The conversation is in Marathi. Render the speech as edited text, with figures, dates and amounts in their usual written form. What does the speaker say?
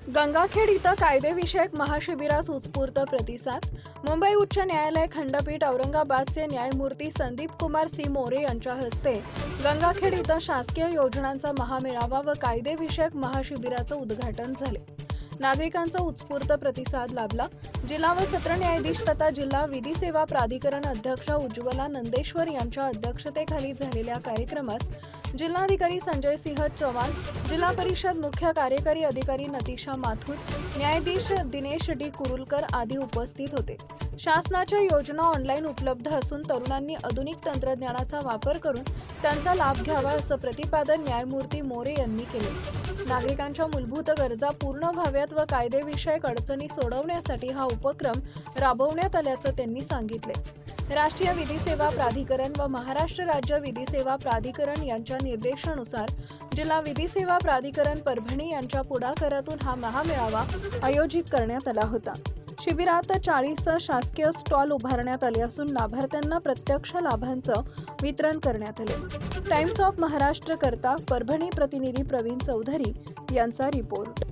गंगाखेड इथं कायदेविषयक महाशिबिरास उत्स्फूर्त प्रतिसाद। मुंबई उच्च न्यायालय खंडपीठ औरंगाबादचे न्यायमूर्ती संदीप कुमार सी मोरे यांच्या हस्ते गंगाखेड इथं शासकीय योजनांचा महामेळावा व कायदेविषयक महाशिबिराचं उद्घाटन झाले। नागरिकांचा उत्स्फूर्त प्रतिसाद लाभला। जिल्हा व सत्र न्यायाधीश तथा जिल्हा विधी सेवा प्राधिकरण अध्यक्ष उज्ज्वला नंदेश्वर यांच्या अध्यक्षतेखाली झालेल्या कार्यक्रमास जिल्हाधिकारी संजय सिंह चव्हाण, जिल्हा परिषद मुख्य कार्यकारी अधिकारी नतीशा माथुर, न्यायाधीश दिनेश डी कुरुलकर आदी उपस्थित होते। शासनाच्या योजना ऑनलाईन उपलब्ध असून तरुणांनी आधुनिक तंत्रज्ञानाचा वापर करून त्यांचा लाभ घ्यावा असं प्रतिपादन न्यायमूर्ती मोरे यांनी केले। नागरिकांच्या मूलभूत गरजा पूर्ण व्हाव्यात व कायदेविषयक अडचणी सोडवण्यासाठी हा उपक्रम राबवण्यात आल्याचं त्यांनी सांगितले। राष्ट्रीय विधी सेवा प्राधिकरण व महाराष्ट्र राज्य विधी सेवा प्राधिकरण यांच्या निर्देशानुसार जिल्हा विधी सेवा प्राधिकरण परभणी यांच्या पुढाकारातून हा महामेळावा आयोजित करण्यात आला होता। शिबिरात 40 शासकीय स्टॉल उभारण्यात आले असून लाभार्थ्यांना प्रत्यक्ष लाभांचं वितरण करण्यात आले। टाइम्स ऑफ महाराष्ट्र करता परभणी प्रतिनिधी प्रवीण चौधरी यांचा रिपोर्ट।